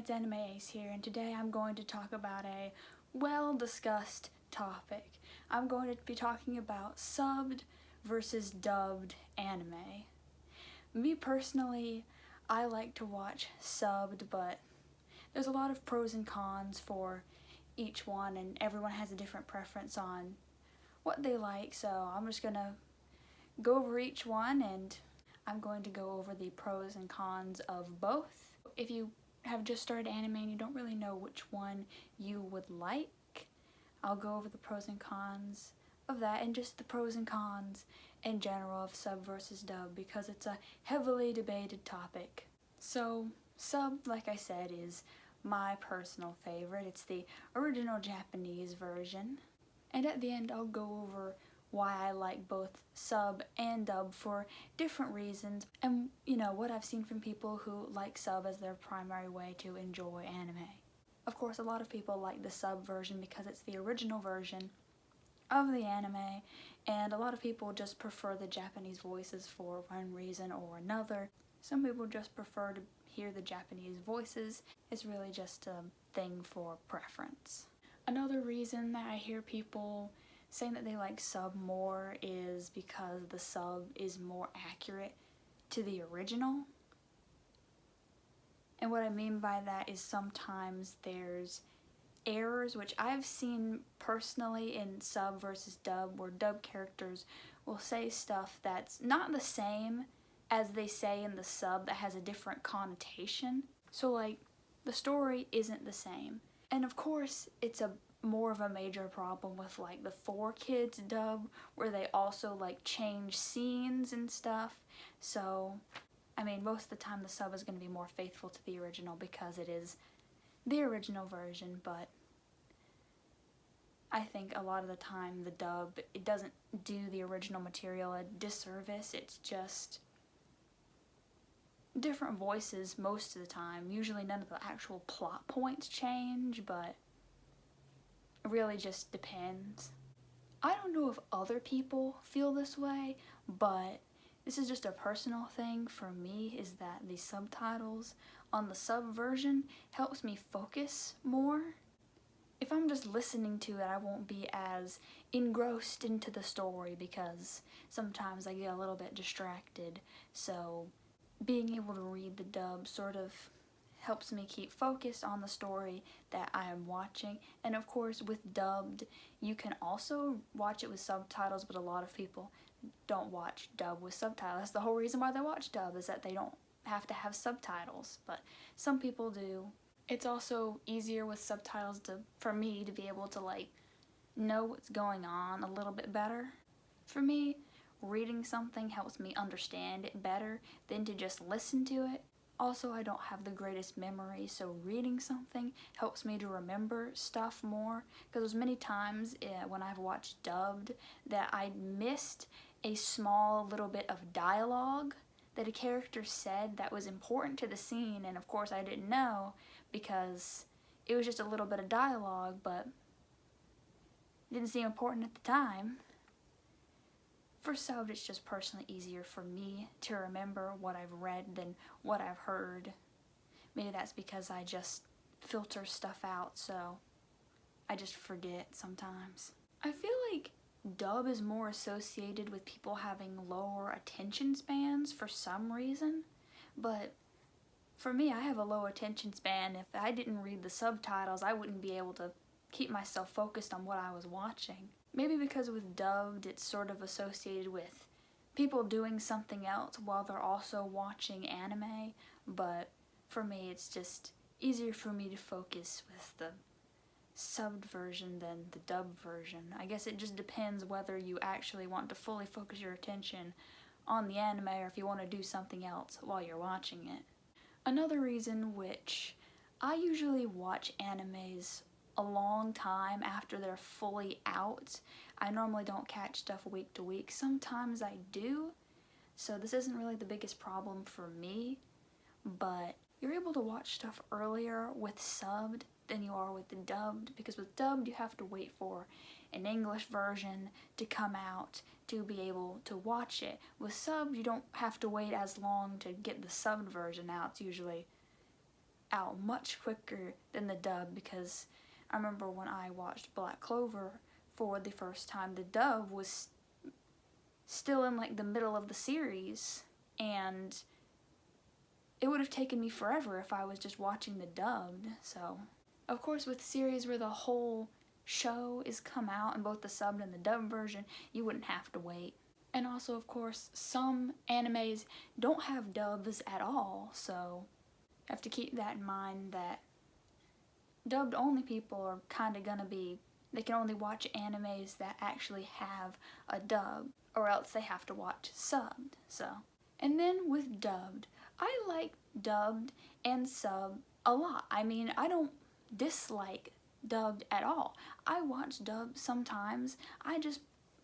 it's Anime Ace here, and today I'm going to talk about a well-discussed topic. I'm going to be talking about subbed versus dubbed anime. Me personally, I like to watch subbed, but there's a lot of pros and cons for each one, and everyone has a different preference on what they like, so I'm just gonna go over each one, and I'm going to go over the pros and cons of both. If you have just started anime and you don't really know which one you would like, I'll go over the pros and cons of that and just the pros and cons in general of sub versus dub, because it's a heavily debated topic. So sub, like I said, is my personal favorite. It's the original Japanese version, and at the end I'll go over why I like both sub and dub for different reasons, and what I've seen from people who like sub as their primary way to enjoy anime. Of course, a lot of people like the sub version because it's the original version of the anime, and a lot of people just prefer the Japanese voices for one reason or another. Some people just prefer to hear the Japanese voices. It's really just a thing for preference. Another reason that I hear people saying that they like sub more is because the sub is more accurate to the original. And what I mean by that is sometimes there's errors, which I've seen personally in sub versus dub, where dub characters will say stuff that's not the same as they say in the sub, that has a different connotation. So like, the story isn't the same. And of course, it's a more of a major problem with like the 4Kids dub, where they also like change scenes and stuff. So I mean, most of the time the sub is going to be more faithful to the original because it is the original version, but I think a lot of the time the dub, it doesn't do the original material a disservice. It's just different voices most of the time. Usually none of the actual plot points change, but it really just depends. I don't know if other people feel this way, but this is just a personal thing for me, is that the subtitles on the sub version helps me focus more. If I'm just listening to it, I won't be as engrossed into the story because sometimes I get a little bit distracted. So being able to read the dub sort of helps me keep focused on the story that I am watching. And of course, with dubbed, you can also watch it with subtitles, but a lot of people don't watch dub with subtitles. That's the whole reason why they watch dub, is that they don't have to have subtitles, but some people do. It's also easier with subtitles for me to be able to like know what's going on a little bit better. For me, reading something helps me understand it better than to just listen to it. Also, I don't have the greatest memory, so reading something helps me to remember stuff more, because there's many times when I've watched dubbed that I missed a small little bit of dialogue that a character said that was important to the scene, and of course I didn't know because it was just a little bit of dialogue, but it didn't seem important at the time. For subbed, it's just personally easier for me to remember what I've read than what I've heard. Maybe that's because I just filter stuff out, so I just forget sometimes. I feel like dub is more associated with people having lower attention spans for some reason, but for me, I have a low attention span. If I didn't read the subtitles, I wouldn't be able to keep myself focused on what I was watching. Maybe because with dubbed, it's sort of associated with people doing something else while they're also watching anime, but for me, it's just easier for me to focus with the subbed version than the dubbed version. I guess it just depends whether you actually want to fully focus your attention on the anime or if you want to do something else while you're watching it. Another reason which I usually watch animes a long time after they're fully out. I normally don't catch stuff week to week. Sometimes I do, so this isn't really the biggest problem for me, but you're able to watch stuff earlier with subbed than you are with the dubbed, because with dubbed you have to wait for an English version to come out to be able to watch it. With subbed, you don't have to wait as long to get the subbed version out. It's usually out much quicker than the dub, because I remember when I watched Black Clover for the first time, the dub was still in like the middle of the series, and it would have taken me forever if I was just watching the dubbed. So, of course, with series where the whole show is come out in both the subbed and the dubbed version, you wouldn't have to wait. And also, of course, some animes don't have dubs at all, so you have to keep that in mind, that dubbed only people are kind of gonna be, they can only watch animes that actually have a dub, or else they have to watch subbed. So, and then with dubbed, I like dubbed and sub a lot. I mean, I don't dislike dubbed at all. I watch dubbed sometimes. I just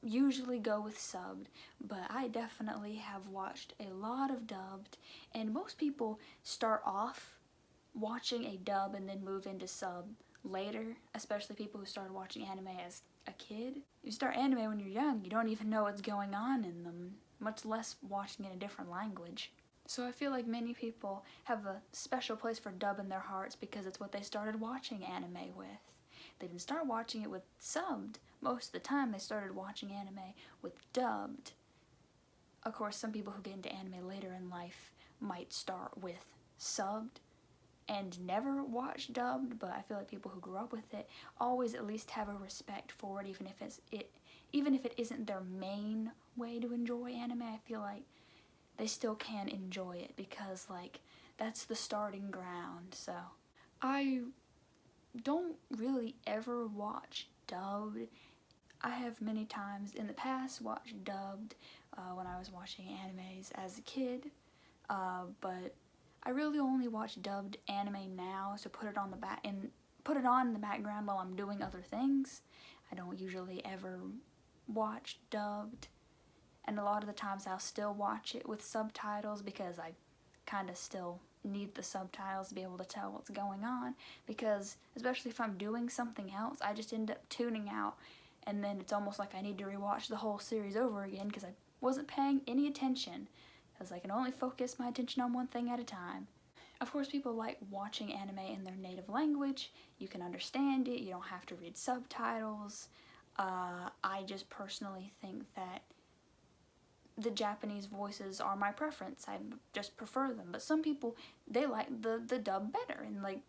usually go with subbed, but I definitely have watched a lot of dubbed, and most people start off watching a dub and then move into sub later, especially people who started watching anime as a kid. You start anime when you're young, you don't even know what's going on in them, much less watching in a different language. So I feel like many people have a special place for dub in their hearts because it's what they started watching anime with. They didn't start watching it with subbed. Most of the time they started watching anime with dubbed. Of course, some people who get into anime later in life might start with subbed and never watch dubbed, but I feel like people who grew up with it always at least have a respect for it, even if it isn't their main way to enjoy anime. I feel like they still can enjoy it because, like, that's the starting ground. So I don't really ever watch dubbed. I have many times in the past watched dubbed when I was watching animes as a kid, but I really only watch dubbed anime now, so put it on in the background while I'm doing other things. I don't usually ever watch dubbed, and a lot of the times I'll still watch it with subtitles because I kind of still need the subtitles to be able to tell what's going on, because especially if I'm doing something else, I just end up tuning out, and then it's almost like I need to rewatch the whole series over again because I wasn't paying any attention, because I can only focus my attention on one thing at a time. Of course, people like watching anime in their native language. You can understand it, you don't have to read subtitles. I just personally think that the Japanese voices are my preference. I just prefer them. But some people, they like the dub better, and like,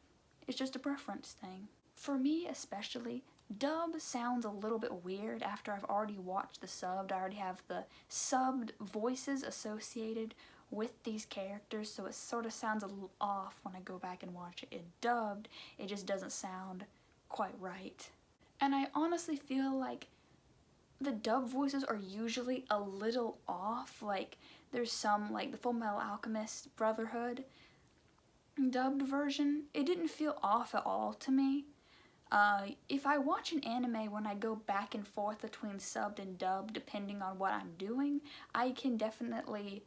it's just a preference thing. For me especially, dub sounds a little bit weird after I've already watched the subbed. I already have the subbed voices associated with these characters, so it sort of sounds a little off when I go back and watch it dubbed. It just doesn't sound quite right. And I honestly feel like the dub voices are usually a little off. Like, there's some, like the Full Metal Alchemist Brotherhood dubbed version, it didn't feel off at all to me. If I watch an anime when I go back and forth between subbed and dubbed, depending on what I'm doing, I can definitely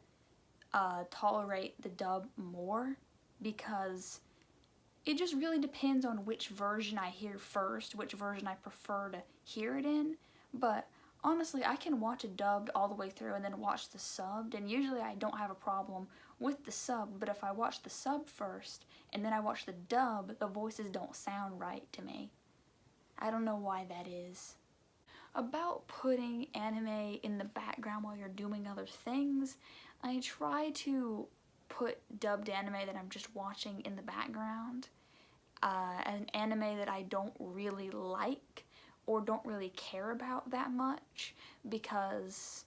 tolerate the dub more, because it just really depends on which version I hear first, which version I prefer to hear it in. But honestly, I can watch a dubbed all the way through and then watch the subbed, and usually I don't have a problem with the sub, but if I watch the sub first and then I watch the dub, the voices don't sound right to me. I don't know why that is. About putting anime in the background while you're doing other things, I try to put dubbed anime that I'm just watching in the background. An anime that I don't really like or don't really care about that much, because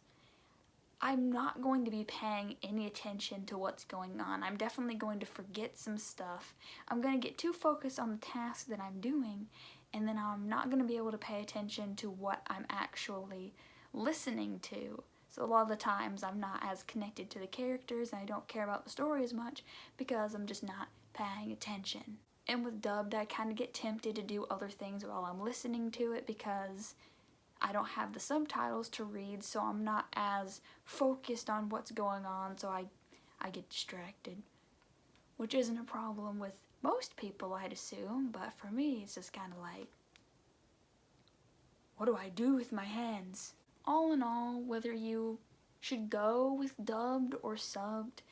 I'm not going to be paying any attention to what's going on. I'm definitely going to forget some stuff. I'm going to get too focused on the task that I'm doing, and then I'm not going to be able to pay attention to what I'm actually listening to. So a lot of the times I'm not as connected to the characters, and I don't care about the story as much because I'm just not paying attention. And with dubbed, I kind of get tempted to do other things while I'm listening to it because I don't have the subtitles to read, so I'm not as focused on what's going on, so I get distracted. Which isn't a problem with most people, I'd assume, but for me, it's just kind of like, what do I do with my hands? All in all, whether you should go with dubbed or subbed,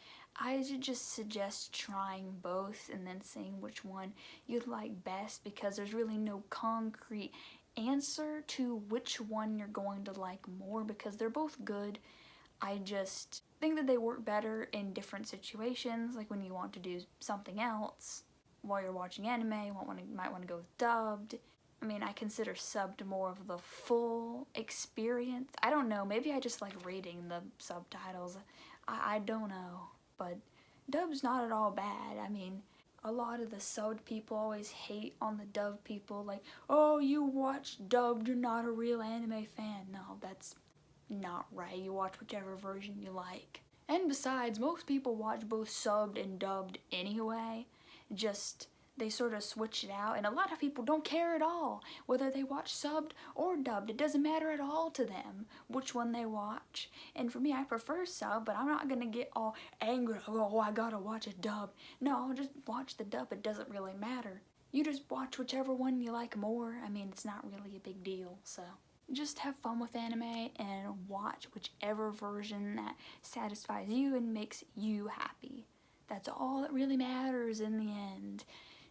I should just suggest trying both and then seeing which one you'd like best, because there's really no concrete answer to which one you're going to like more, because they're both good. I just think that they work better in different situations, like when you want to do something else while you're watching anime, you might want to go with dubbed. I mean, I consider subbed more of the full experience. I don't know, maybe I just like reading the subtitles. I don't know, but dub's not at all bad. I mean, a lot of the subbed people always hate on the dubbed people, like, oh, you watch dubbed, you're not a real anime fan. No, that's not right. You watch whichever version you like. And besides, most people watch both subbed and dubbed anyway. Just, they sort of switch it out, and a lot of people don't care at all whether they watch subbed or dubbed. It doesn't matter at all to them which one they watch. And for me, I prefer sub, but I'm not gonna get all angry, oh, I gotta watch a dub. No, I'll just watch the dub. It doesn't really matter. You just watch whichever one you like more. I mean, it's not really a big deal, so just have fun with anime and watch whichever version that satisfies you and makes you happy. That's all that really matters in the end.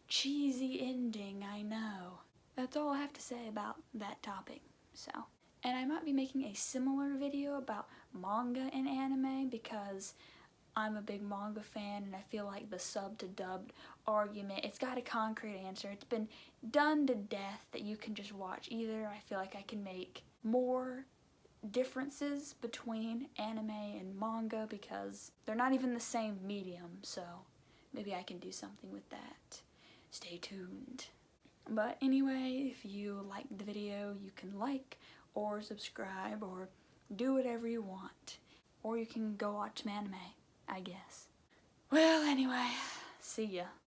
Cheesy ending, I know. That's all I have to say about that topic. So, and I might be making a similar video about manga and anime, because I'm a big manga fan and I feel like the sub to dubbed argument, it's got a concrete answer. It's been done to death that you can just watch either. I feel like I can make more differences between anime and manga because they're not even the same medium, so maybe I can do something with that. Stay tuned. But anyway, if you liked the video, you can like or subscribe or do whatever you want. Or you can go watch some anime, I guess. Well, anyway, see ya.